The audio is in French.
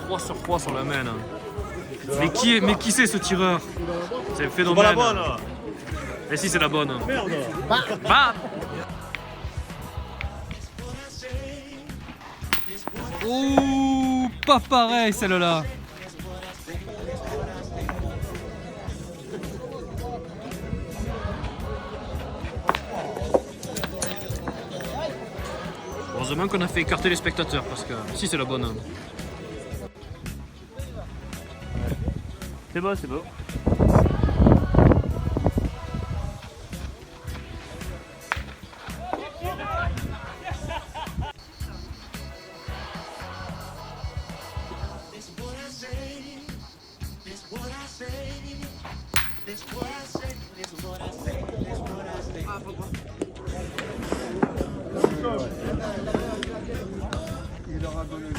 3 sur 3 sur la main. Mais qui c'est ce tireur? C'est un phénomène. C'est pas la bonne. Et si c'est la bonne? Merde. Bah. Ouh, pas pareil celle-là. Heureusement qu'on a fait écarter les spectateurs parce que si c'est la bonne. C'est beau, c'est beau. Il aura donné le